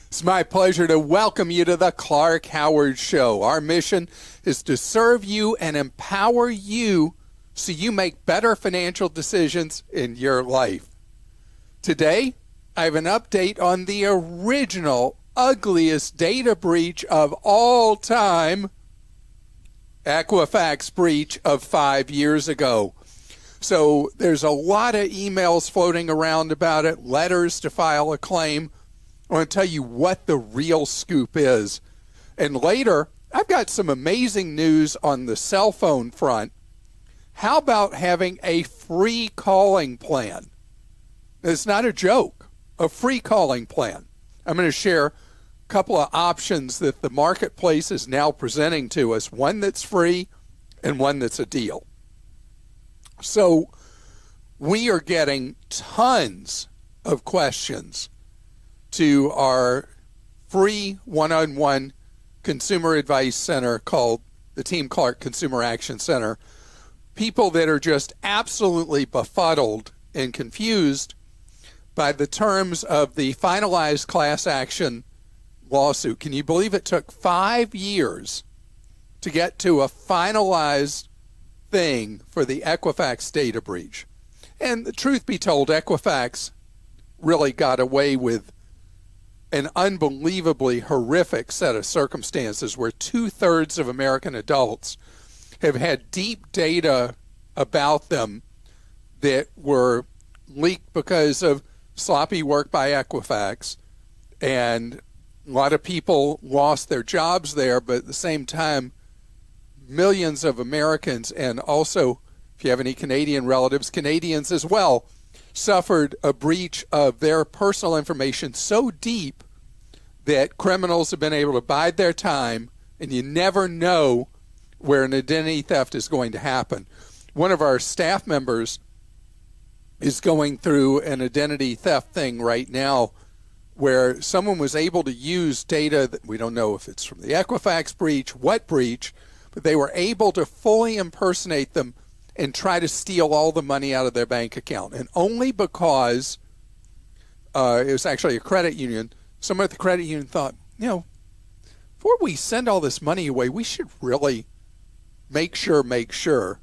It's my pleasure to welcome you to the Clark Howard Show. Our mission is to serve you and empower you so you make better financial decisions in your life. Today, I have an update on the original, ugliest data breach of all time, Equifax breach of 5 years ago. So there's a lot of emails floating around about it, letters to file a claim. I want to tell you what the real scoop is. And later, I've got some amazing news on the cell phone front. How about having a free calling plan? It's not a joke, a free calling plan. I'm going to share a couple of options that the marketplace is now presenting to us, one that's free and one that's a deal. So we are getting tons of questions to our free one-on-one consumer advice center called the Team Clark Consumer Action Center. People that are just absolutely befuddled and confused by the terms of the finalized class action lawsuit. Can you believe it took 5 years to get to a finalized thing for the Equifax data breach? And the truth be told, Equifax really got away with an unbelievably horrific set of circumstances where 2/3 of American adults have had deep data about them that were leaked because of sloppy work by Equifax. And a lot of people lost their jobs there, but at the same time, millions of Americans, and also, if you have any Canadian relatives, Canadians as well, suffered a breach of their personal information so deep that criminals have been able to bide their time, and you never know where an identity theft is going to happen. One of our staff members is going through an identity theft thing right now where someone was able to use data that we don't know if it's from the Equifax breach, what breach, but they were able to fully impersonate them and try to steal all the money out of their bank account. And only because it was actually a credit union, someone at the credit union thought, before we send all this money away, we should really make sure.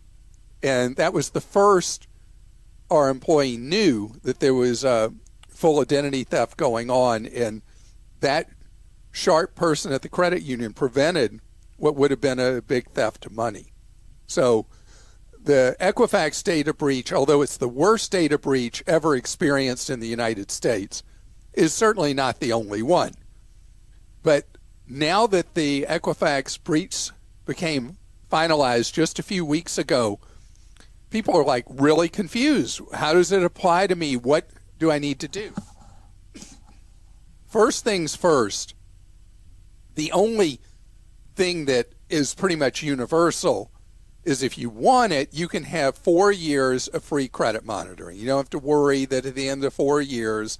And that was the first our employee knew that there was full identity theft going on. And that sharp person at the credit union prevented what would have been a big theft of money. So the Equifax data breach, although it's the worst data breach ever experienced in the United States, is certainly not the only one. But now that the Equifax breach became finalized just a few weeks ago, people are like really confused. How does it apply to me? What do I need to do? First things first, the only thing that is pretty much universal is if you want it, you can have 4 years of free credit monitoring. You don't have to worry that at the end of 4 years,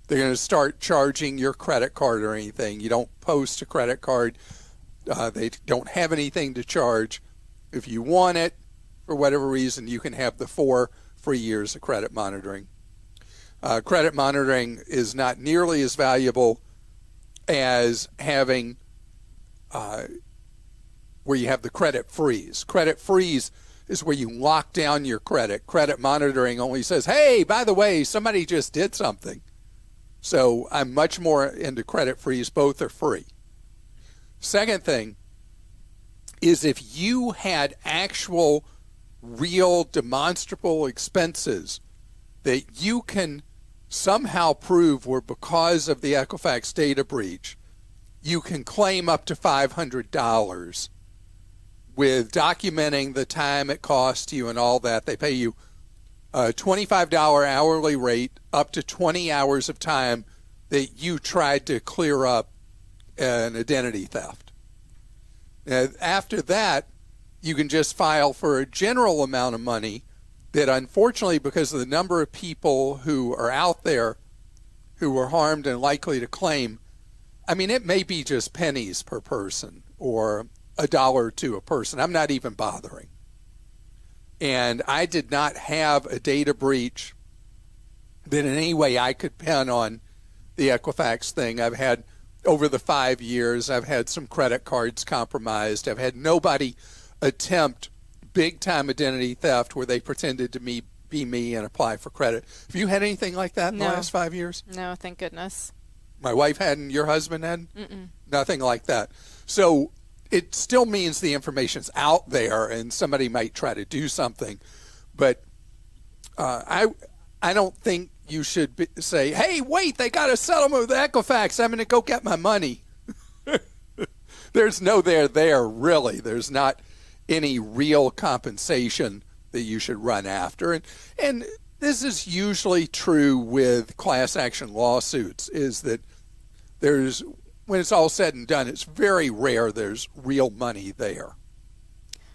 they're going to start charging your credit card or anything. You don't post a credit card. They don't have anything to charge. If you want it, for whatever reason, you can have the 4 free years of credit monitoring. Credit monitoring is not nearly as valuable as having where you have the credit freeze. Credit freeze is where you lock down your credit. Credit monitoring only says, hey, by the way, somebody just did something. So I'm much more into credit freeze. Both are free. Second thing is if you had actual, real, demonstrable expenses that you can somehow prove were because of the Equifax data breach, you can claim up to $500 with documenting the time it cost you and all that. They pay you a $25 hourly rate up to 20 hours of time that you tried to clear up an identity theft. After that, you can just file for a general amount of money that, unfortunately, because of the number of people who are out there who were harmed and likely to claim, I mean, it may be just pennies per person or $1 or $2 a person. I'm not even bothering. And I did not have a data breach that in any way I could pin on the Equifax thing. I've had over the 5 years, I've had some credit cards compromised. I've had nobody attempt big-time identity theft where they pretended to be me and apply for credit. Have you had anything like that in the last 5 years? No, thank goodness. My wife hadn't. Your husband hadn't? Mm-mm. Nothing like that. So it still means the information's out there and somebody might try to do something. But I don't think you should say, hey, wait, they got a settlement with Equifax. I'm going to go get my money. There's no there, really. There's not any real compensation that you should run after. And this is usually true with class action lawsuits, is that there's, when it's all said and done, it's very rare there's real money there.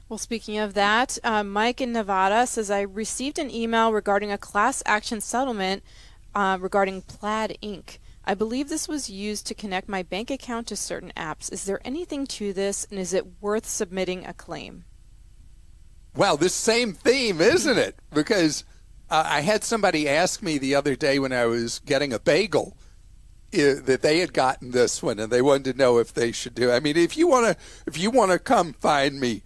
Well, speaking of that, Mike in Nevada says, I received an email regarding a class action settlement regarding Plaid Inc. I believe this was used to connect my bank account to certain apps. Is there anything to this, and is it worth submitting a claim? Wow, this same theme, isn't it? Because I had somebody ask me the other day when I was getting a bagel that they had gotten this one, and they wanted to know if they should do it. I mean, if you want to come find me,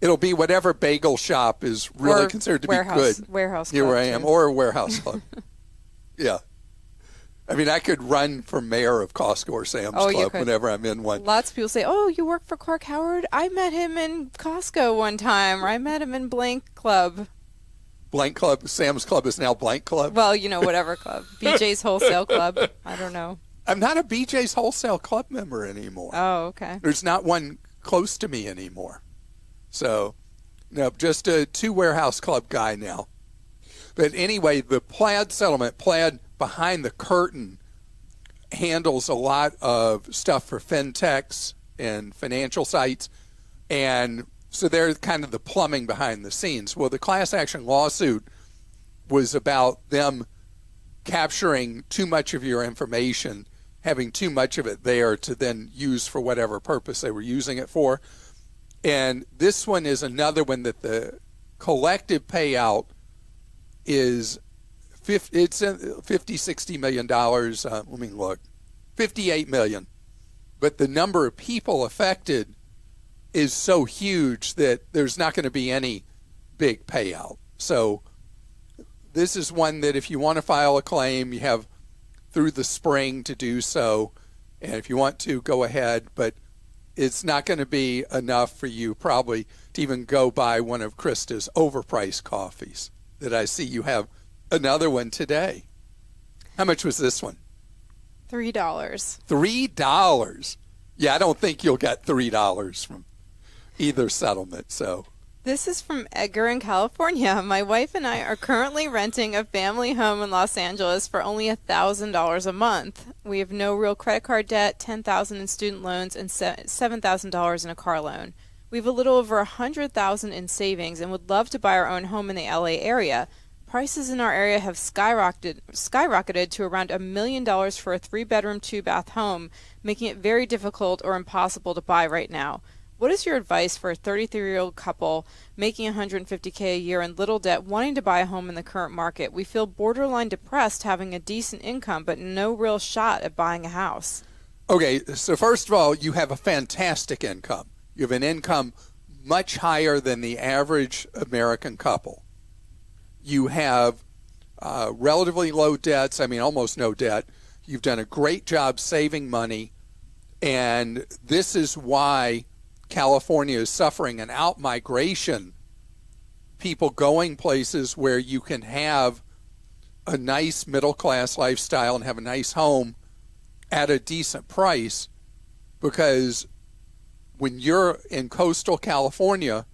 it'll be whatever bagel shop is really considered to be good. Warehouse Club. Here where I am, or a warehouse club. Yeah. I mean, I could run for mayor of Costco or Sam's Club whenever I'm in one. Lots of people say, oh, you work for Clark Howard? I met him in Costco one time, or I met him in blank club. Blank Club? Sam's Club is now Blank Club? Well, whatever club. BJ's Wholesale Club. I don't know. I'm not a BJ's Wholesale Club member anymore. Oh, okay. There's not one close to me anymore. So, no, just a 2 warehouse club guy now. But anyway, the Plaid settlement, Plaid behind the curtain, handles a lot of stuff for fintechs and financial sites. And so they're kind of the plumbing behind the scenes. Well, the class action lawsuit was about them capturing too much of your information, having too much of it there to then use for whatever purpose they were using it for. And this one is another one that the collective payout is $60 million. Let me look. 58 million. But the number of people affected is so huge that there's not going to be any big payout. So this is one that if you want to file a claim, you have through the spring to do so. And if you want to, go ahead. But it's not going to be enough for you probably to even go buy one of Christa's overpriced coffees that I see you have another one today. How much was this one? $3. $3. Yeah, I don't think you'll get $3 from either settlement. So this is from Edgar in California. My wife and I are currently renting a family home in Los Angeles for only $1,000 a month. We have no real credit card debt, $10,000 in student loans, and $7,000 in a car loan. We have a little over $100,000 in savings and would love to buy our own home in the LA area. Prices in our area have skyrocketed to around $1 million for a 3-bedroom, 2-bath home, making it very difficult or impossible to buy right now. What is your advice for a 33-year-old couple making $150K a year in little debt, wanting to buy a home in the current market? We feel borderline depressed having a decent income, but no real shot at buying a house. Okay, so first of all, you have a fantastic income. You have an income much higher than the average American couple. You have relatively low debts, I mean almost no debt. You've done a great job saving money, and this is why California is suffering an out-migration, people going places where you can have a nice middle-class lifestyle and have a nice home at a decent price, because when you're in coastal California,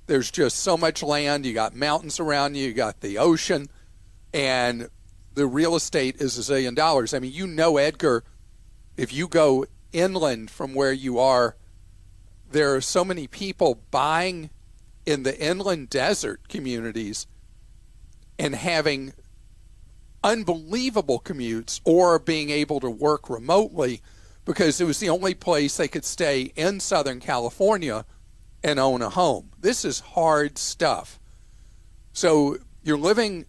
there's just so much land. You got mountains around you, you got the ocean, and the real estate is $1 zillion. I mean, Edgar, if you go inland from where you are, there are so many people buying in the inland desert communities and having unbelievable commutes or being able to work remotely because it was the only place they could stay in Southern California and own a home. This is hard stuff. So you're renting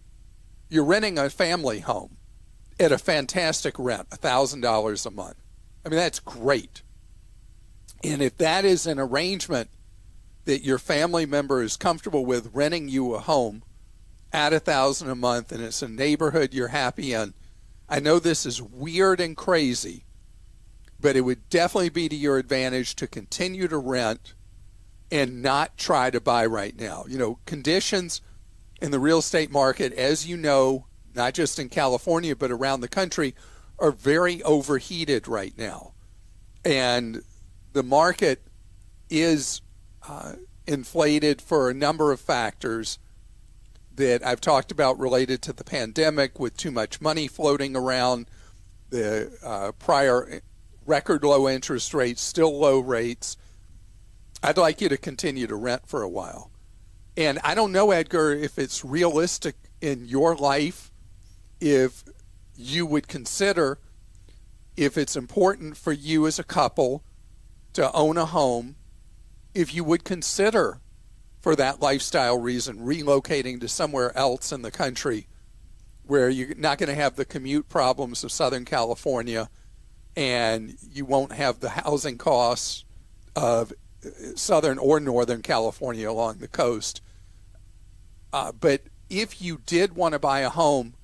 a family home at a fantastic rent, $1,000 a month. I mean, that's great. And if that is an arrangement that your family member is comfortable with, renting you a home at $1,000 a month, and it's a neighborhood you're happy in, I know this is weird and crazy, but it would definitely be to your advantage to continue to rent and not try to buy right now. You know, conditions in the real estate market, as you know, not just in California, but around the country, are very overheated right now. And the market is inflated for a number of factors that I've talked about related to the pandemic, with too much money floating around, the prior record low interest rates, still low rates. I'd like you to continue to rent for a while. And I don't know, Edgar, if it's realistic in your life, if you would consider, if it's important for you as a couple to own a home, if you would consider, for that lifestyle reason, relocating to somewhere else in the country where you're not going to have the commute problems of Southern California, and you won't have the housing costs of Southern or Northern California along the coast. But if you did want to buy a home,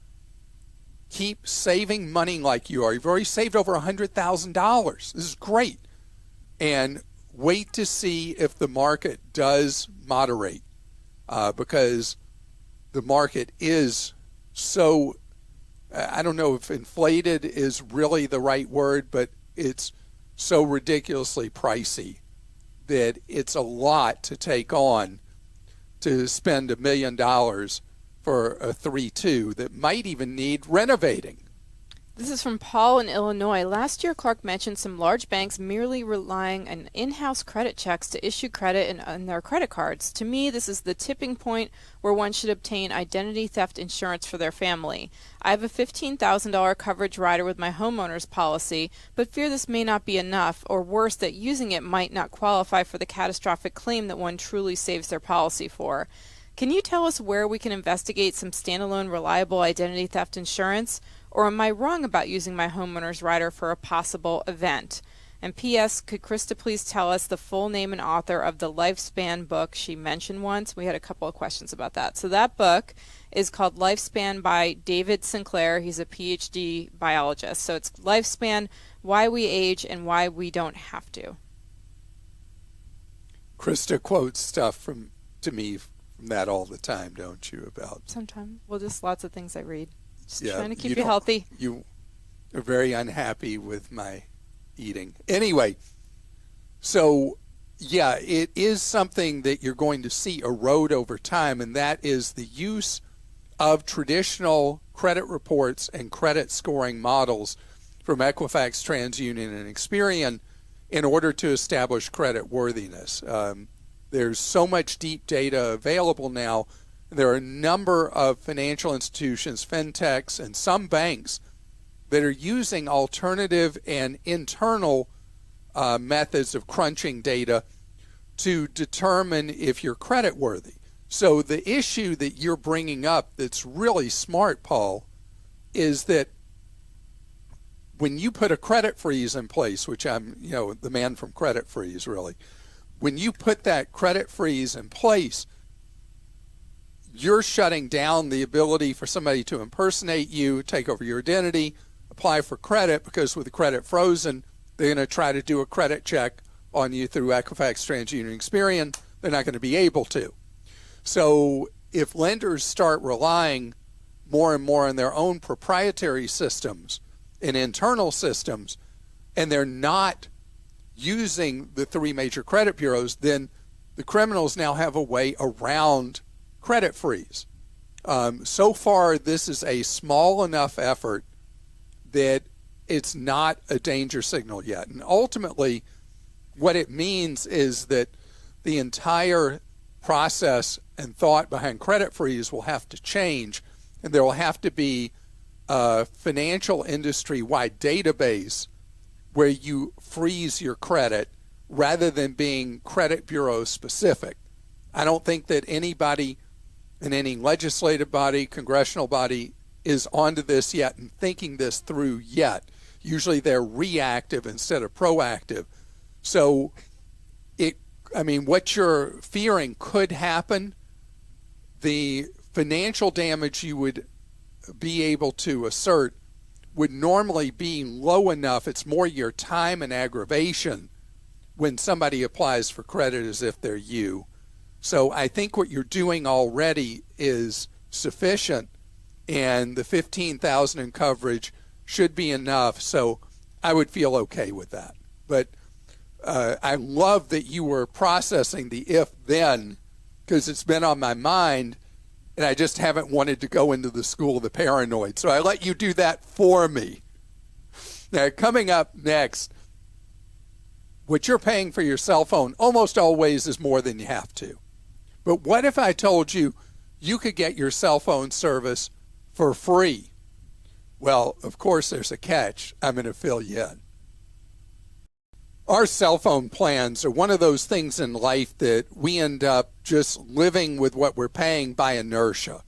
keep saving money like you are. You've already saved over $100,000. This is great. And wait to see if the market does moderate, because the market is so, I don't know if inflated is really the right word, but it's so ridiculously pricey that it's a lot to take on to spend $1 million for a 3-2 that might even need renovating. This is from Paul in Illinois. Last year, Clark mentioned some large banks merely relying on in-house credit checks to issue credit in their credit cards. To me, this is the tipping point where one should obtain identity theft insurance for their family. I have a $15,000 coverage rider with my homeowner's policy, but fear this may not be enough, or worse, that using it might not qualify for the catastrophic claim that one truly saves their policy for. Can you tell us where we can investigate some standalone reliable identity theft insurance? Or am I wrong about using my homeowner's rider for a possible event? And P.S., could Christa please tell us the full name and author of the Lifespan book she mentioned once? We had a couple of questions about that. So that book is called Lifespan by David Sinclair. He's a PhD biologist. So it's Lifespan, Why We Age and Why We Don't Have to. Christa quotes stuff to me from that all the time, don't you? About sometimes. Well, just lots of things I read. Just yeah, trying to keep you healthy. You are very unhappy with my eating. Anyway, so yeah, it is something that you're going to see erode over time, and that is the use of traditional credit reports and credit scoring models from Equifax, TransUnion, and Experian in order to establish credit worthiness. There's so much deep data available now. There are a number of financial institutions, fintechs, and some banks that are using alternative and internal methods of crunching data to determine if you're creditworthy. So the issue that you're bringing up that's really smart, Paul, is that when you put a credit freeze in place, which I'm, the man from Credit Freeze, really, when you put that credit freeze in place, you're shutting down the ability for somebody to impersonate you, take over your identity, apply for credit, because with the credit frozen, they're going to try to do a credit check on you through Equifax, TransUnion, Experian. They're not going to be able to. So if lenders start relying more and more on their own proprietary systems and internal systems, and they're not using the three major credit bureaus, then the criminals now have a way around credit freeze. So far, this is a small enough effort that it's not a danger signal yet. And ultimately, what it means is that the entire process and thought behind credit freeze will have to change, and there will have to be a financial industry-wide database where you freeze your credit rather than being credit bureau specific. I don't think that anybody in any legislative body, congressional body, is onto this yet and thinking this through yet. Usually they're reactive instead of proactive. So what you're fearing could happen. The financial damage you would be able to assert would normally be low enough. It's more your time and aggravation when somebody applies for credit as if they're you. So I think what you're doing already is sufficient, and the $15,000 in coverage should be enough. So I would feel okay with that. But I love that you were processing the if-then, because it's been on my mind, and I just haven't wanted to go into the school of the paranoid. So I let you do that for me. Now, coming up next, what you're paying for your cell phone almost always is more than you have to. But what if I told you you could get your cell phone service for free? Well, of course, there's a catch. I'm going to fill you in. Our cell phone plans are one of those things in life that we end up just living with what we're paying by inertia.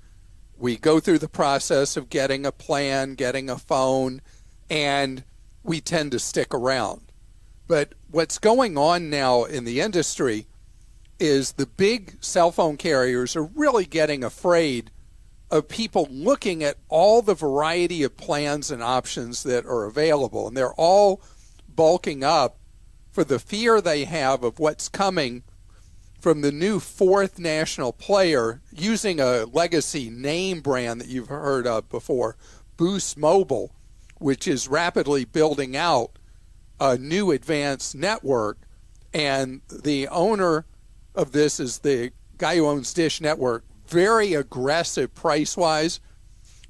We go through the process of getting a plan, getting a phone, and we tend to stick around. But what's going on now in the industry is the big cell phone carriers are really getting afraid of people looking at all the variety of plans and options that are available. And they're all bulking up for the fear they have of what's coming from the new fourth national player using a legacy name brand that you've heard of before, Boost Mobile, which is rapidly building out a new advanced network. And the owner of this is the guy who owns Dish Network, very aggressive price-wise.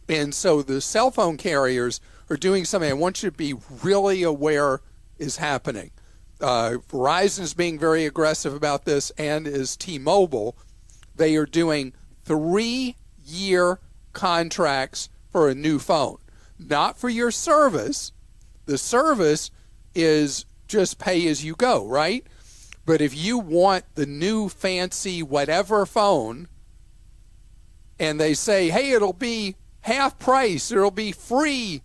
And so the cell phone carriers are doing something I want you to be really aware is happening. Verizon is being very aggressive about this, and is T-Mobile. They are doing 3-year contracts for a new phone. Not for your service. The service is just pay as you go, right? But if you want the new fancy whatever phone, and they say, hey, it'll be half price, it'll be free,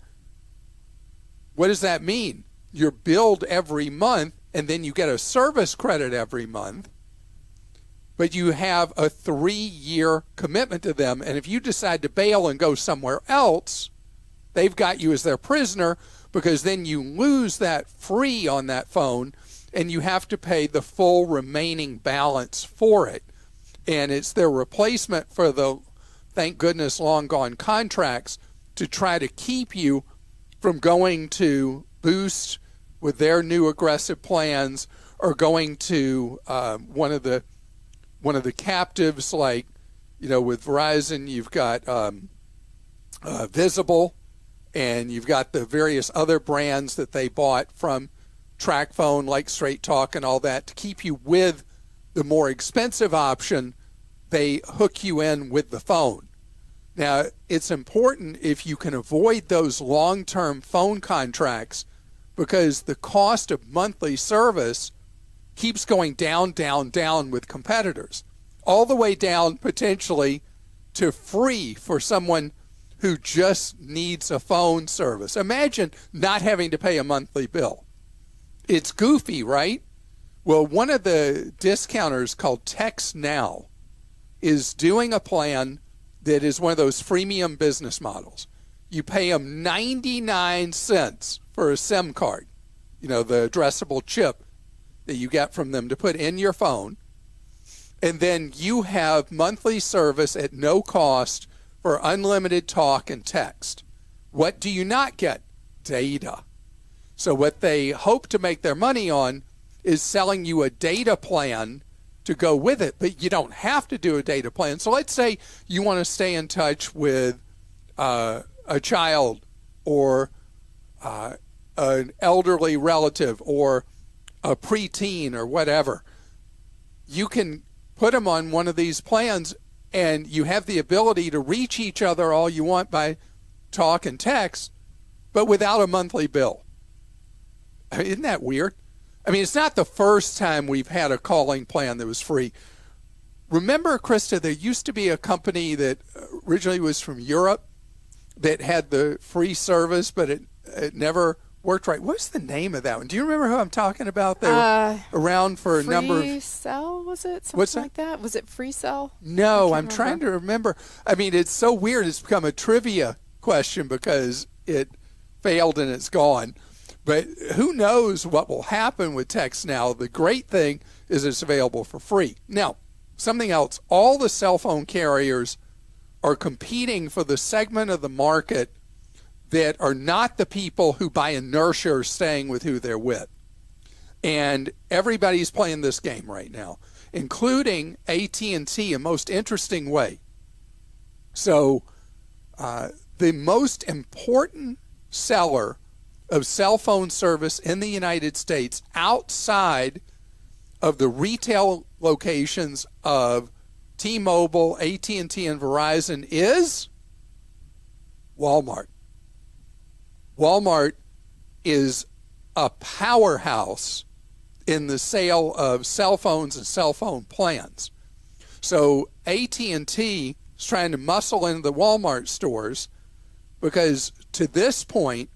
what does that mean? You're billed every month, and then you get a service credit every month, but you have a 3-year commitment to them. And if you decide to bail and go somewhere else, they've got you as their prisoner, because then you lose that free on that phone, and you have to pay the full remaining balance for it. And it's their replacement for the, thank goodness, long gone contracts to try to keep you from going to Boost with their new aggressive plans, or going to one of the captives, like, with Verizon, you've got Visible, and you've got the various other brands that they bought from TracFone, like Straight Talk and all that, to keep you with the more expensive option. They hook you in with the phone. Now, it's important if you can avoid those long-term phone contracts, because the cost of monthly service keeps going down, down, down with competitors, all the way down potentially to free for someone who just needs a phone service. Imagine not having to pay a monthly bill. It's goofy, right? Well, one of the discounters called Text Now is doing a plan that is one of those freemium business models. You pay them 99 cents for a SIM card, the addressable chip that you get from them to put in your phone. And then you have monthly service at no cost for unlimited talk and text. What do you not get? Data. So what they hope to make their money on is selling you a data plan to go with it, but you don't have to do a data plan. So let's say you want to stay in touch with a child, or an elderly relative, or a preteen, or whatever. You can put them on one of these plans, and you have the ability to reach each other all you want by talk and text, but without a monthly bill. Isn't that weird? I mean, it's not the first time we've had a calling plan that was free. Remember, Christa, there used to be a company that originally was from Europe that had the free service, but it never worked right. What's the name of that one? Do you remember who I'm talking about? They were around for a number of... Free Cell, was it? Something What's that? like that? Was it Free Cell? No, I'm trying to remember. I mean, it's so weird. It's become a trivia question because it failed and it's gone. But who knows what will happen with text now. The great thing is it's available for free. Now, something else. All the cell phone carriers are competing for the segment of the market that are not the people who by inertia are staying with who they're with. And everybody's playing this game right now, including AT&T, a most interesting way. So the most important seller of cell phone service in the United States outside of the retail locations of T-Mobile, AT&T, and Verizon is Walmart. Walmart is a powerhouse in the sale of cell phones and cell phone plans. So AT&T is trying to muscle into the Walmart stores because to this point,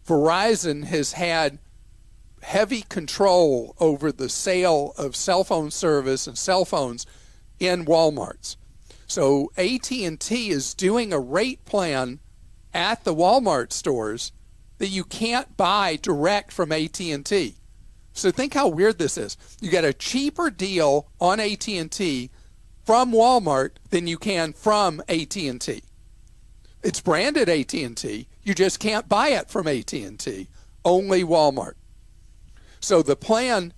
Verizon has had heavy control over the sale of cell phone service and cell phones in Walmarts. So AT&T is doing a rate plan at the Walmart stores that you can't buy direct from AT&T. So think how weird this is. You get a cheaper deal on AT&T from Walmart than you can from AT&T. It's branded AT&T. You just can't buy it from AT&T. Only Walmart. So the plan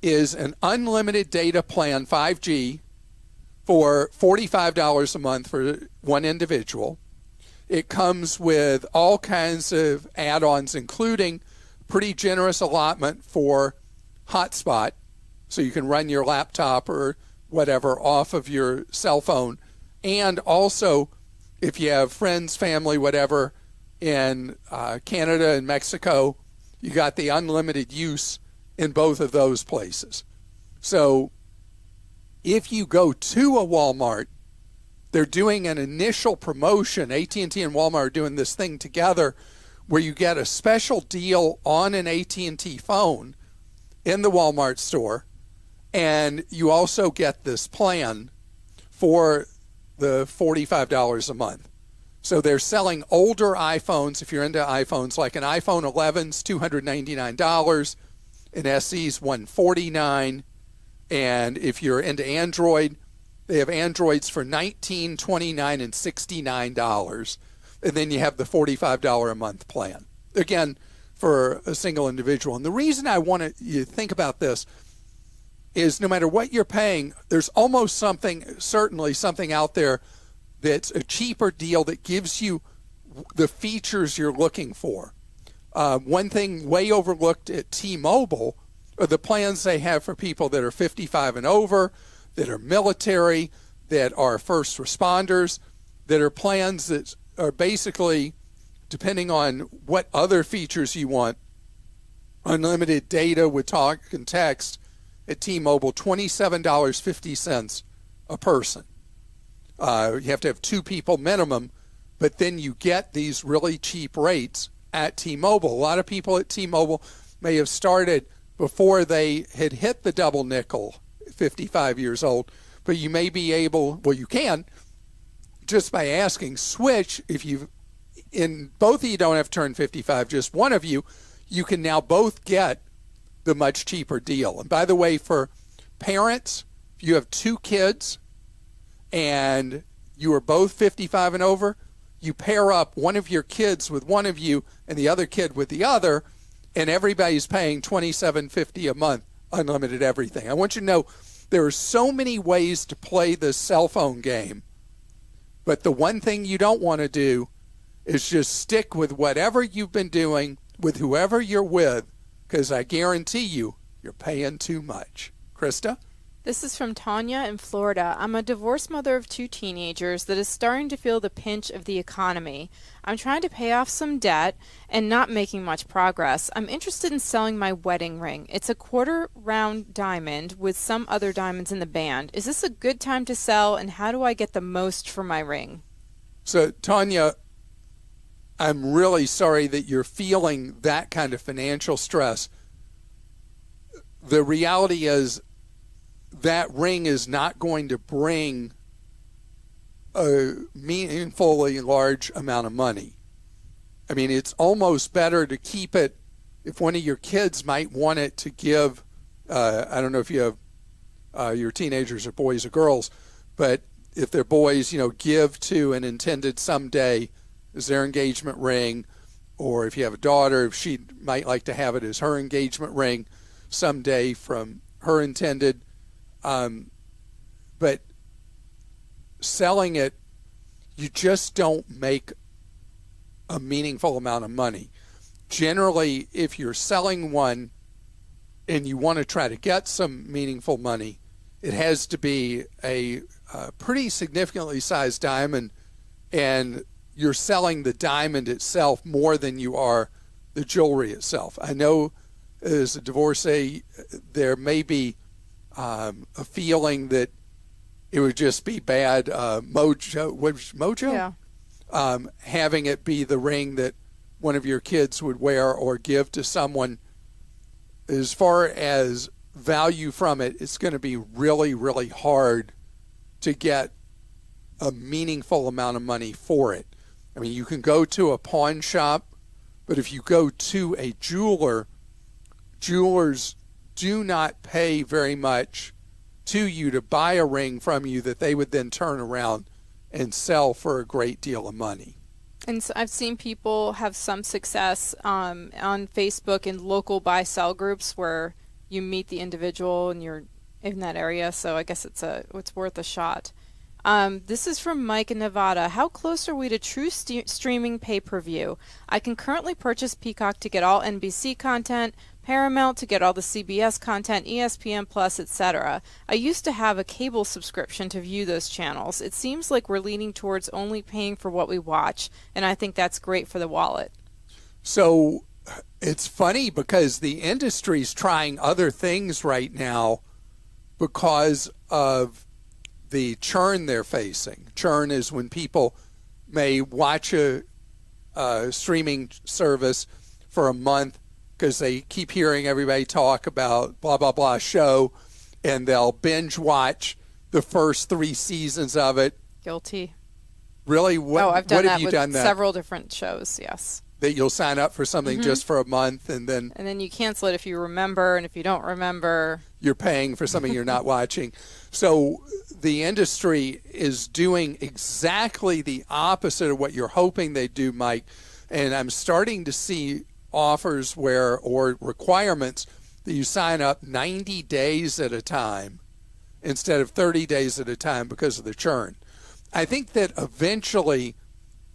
is an unlimited data plan, 5G, for $45 a month for one individual. It comes with all kinds of add-ons, including pretty generous allotment for hotspot, so you can run your laptop or whatever off of your cell phone. And also, if you have friends, family, whatever, in Canada and Mexico, you got the unlimited use in both of those places. So if you go to a Walmart, they're doing an initial promotion. AT&T and Walmart are doing this thing together where you get a special deal on an AT&T phone in the Walmart store, and you also get this plan for the $45 a month. So they're selling older iPhones, if you're into iPhones, like an iPhone 11's $299, an SE's $149, and if you're into Android, they have Androids for $19, $29, and $69. And then you have the $45 a month plan. Again, for a single individual. And the reason I want you to think about this is no matter what you're paying, there's almost certainly something out there that's a cheaper deal that gives you the features you're looking for. One thing way overlooked at T-Mobile are the plans they have for people that are 55 and over, that are military, that are first responders, that are plans that are basically, depending on what other features you want, unlimited data with talk and text at T-Mobile, $27.50 a person. You have to have two people minimum, but then you get these really cheap rates at T-Mobile. A lot of people at T-Mobile may have started before they had hit the double nickel, 55 years old, but you may be able, well, you can, just by asking, switch. If you, in both of you don't have to turn 55, just one of you, you can now both get the much cheaper deal. And by the way, for parents, if you have two kids and you are both 55 and over, you pair up one of your kids with one of you and the other kid with the other, and everybody's paying $27.50 a month, unlimited everything. I want you to know there are so many ways to play this cell phone game, but the one thing you don't want to do is just stick with whatever you've been doing with whoever you're with, because I guarantee you, you're paying too much. Christa? This is from Tanya in Florida. I'm a divorced mother of two teenagers that is starting to feel the pinch of the economy. I'm trying to pay off some debt and not making much progress. I'm interested in selling my wedding ring. It's a quarter-round diamond with some other diamonds in the band. Is this a good time to sell, and how do I get the most for my ring? So, Tanya, I'm really sorry that you're feeling that kind of financial stress. The reality is that ring is not going to bring a meaningfully large amount of money. I mean, it's almost better to keep it if one of your kids might want it to give. I don't know if you have your teenagers are boys or girls, but if they're boys, give to an intended someday as their engagement ring, or if you have a daughter, if she might like to have it as her engagement ring someday from her intended. But selling it, you just don't make a meaningful amount of money. Generally, if you're selling one and you want to try to get some meaningful money, it has to be a pretty significantly sized diamond, and you're selling the diamond itself more than you are the jewelry itself. I know as a divorcee, there may be a feeling that it would just be bad mojo? Yeah. Having it be the ring that one of your kids would wear or give to someone. As far as value from it, it's going to be really, really hard to get a meaningful amount of money for it. I mean, you can go to a pawn shop, but if you go to a jeweler, jewelers do not pay very much to you to buy a ring from you that they would then turn around and sell for a great deal of money. And so I've seen people have some success on Facebook in local buy-sell groups where you meet the individual and you're in that area. So I guess it's worth a shot. This is from Mike in Nevada. How close are we to true streaming pay-per-view? I can currently purchase Peacock to get all NBC content, Paramount to get all the CBS content, ESPN Plus, etc. I used to have a cable subscription to view those channels. It seems like we're leaning towards only paying for what we watch, and I think that's great for the wallet. So it's funny because the industry's trying other things right now because of the churn they're facing. Churn is when people may watch a streaming service for a month because they keep hearing everybody talk about blah, blah, blah show, and they'll binge watch the first 3 seasons of it. Guilty. Really? I've done that with done that? Several different shows, yes. That you'll sign up for something just for a month and then you cancel it if you remember, and if you don't remember, you're paying for something you're not watching. So the industry is doing exactly the opposite of what you're hoping they do, Mike. And I'm starting to see offers or requirements that you sign up 90 days at a time instead of 30 days at a time because of the churn. I think that eventually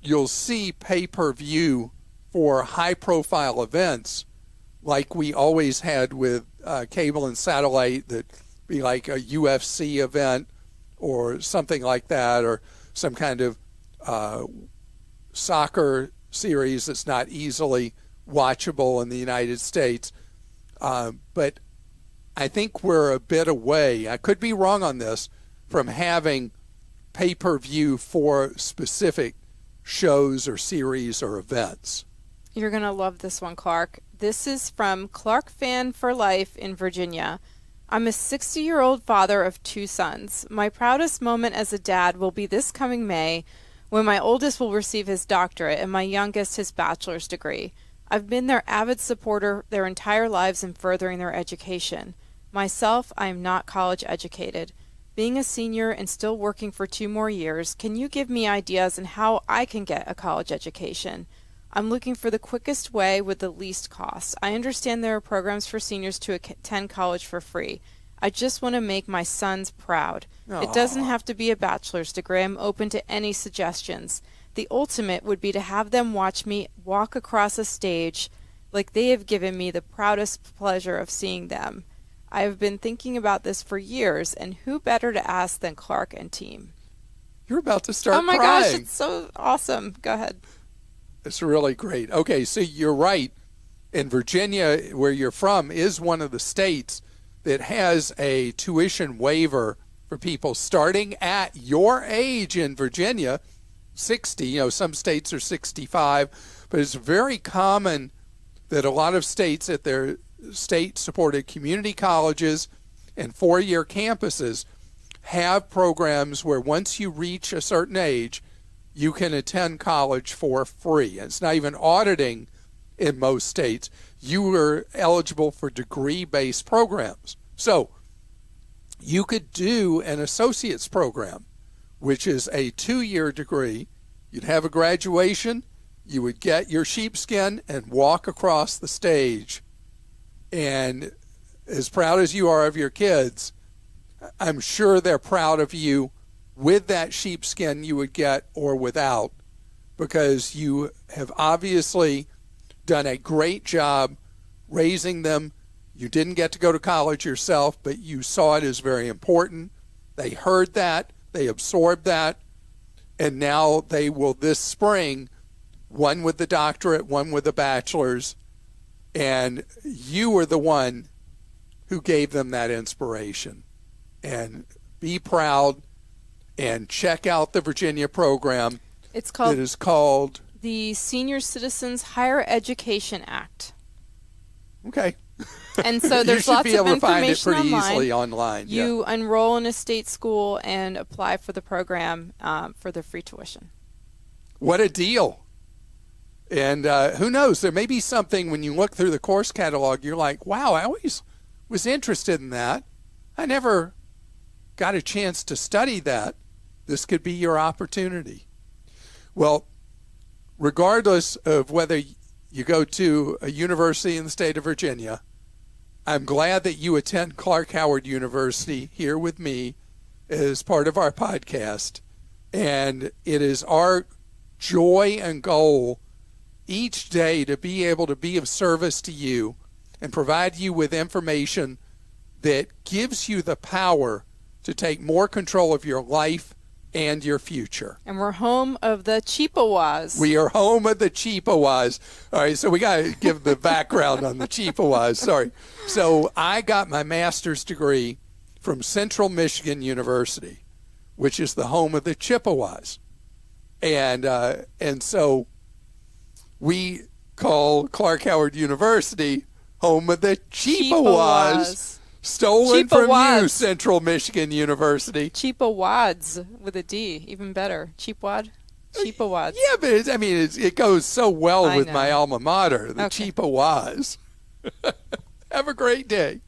you'll see pay-per-view for high-profile events like we always had with cable and satellite, that be like a UFC event or something like that, or some kind of soccer series that's not easily watchable in the United States. But I think we're a bit away, I could be wrong on this, from having pay-per-view for specific shows or series or events. You're going to love this one, Clark. This is from Clark Fan for Life in Virginia. I'm a 60-year-old father of 2 sons. My proudest moment as a dad will be this coming May, when my oldest will receive his doctorate and my youngest his bachelor's degree. I've been their avid supporter their entire lives in furthering their education. Myself, I am not college educated. Being a senior and still working for 2 more years, can you give me ideas on how I can get a college education? I'm looking for the quickest way with the least cost. I understand there are programs for seniors to attend college for free. I just want to make my sons proud. Aww. It doesn't have to be a bachelor's degree. I'm open to any suggestions. The ultimate would be to have them watch me walk across a stage like they have given me the proudest pleasure of seeing them. I have been thinking about this for years, and who better to ask than Clark and team? You're about to start crying. Oh my gosh, it's so awesome. Go ahead. It's really great. Okay, so you're right. In Virginia, where you're from, is one of the states that has a tuition waiver for people starting at your age in Virginia. 60. Some states are 65, but it's very common that a lot of states at their state-supported community colleges and four-year campuses have programs where once you reach a certain age, you can attend college for free. It's not even auditing in most states. You are eligible for degree-based programs. So you could do an associate's program, which is a 2-year degree. You'd have a graduation. You would get your sheepskin and walk across the stage. And as proud as you are of your kids, I'm sure they're proud of you with that sheepskin you would get or without, because you have obviously done a great job raising them. You didn't get to go to college yourself, but you saw it as very important. They heard that, they absorbed that, and now they will this spring, one with the doctorate, one with the bachelor's, and you were the one who gave them that inspiration. And be proud and check out the Virginia program. It is called the Senior Citizens Higher Education Act. Okay. And so there's lots of information online. You should be able to find it pretty easily online. You enroll in a state school and apply for the program for the free tuition. What a deal. And who knows, there may be something when you look through the course catalog, you're like, wow, I always was interested in that. I never got a chance to study that. This could be your opportunity. Well, regardless of whether you go to a university in the state of Virginia, I'm glad that you attend Clark Howard University here with me as part of our podcast. And it is our joy and goal each day to be able to be of service to you and provide you with information that gives you the power to take more control of your life and your future. And we're home of the Chippewas. We are home of the Chippewas. All right, so we got to give the background on the Chippewas. Sorry. So I got my master's degree from Central Michigan University, which is the home of the Chippewas. And so we call Clark Howard University home of the Chippewas. Stolen from you, Central Michigan University. Chippewas with a D, even better. Chippewas. Chippewas. Yeah, but it goes so well with my alma mater, the Okay. Chippewas. Have a great day.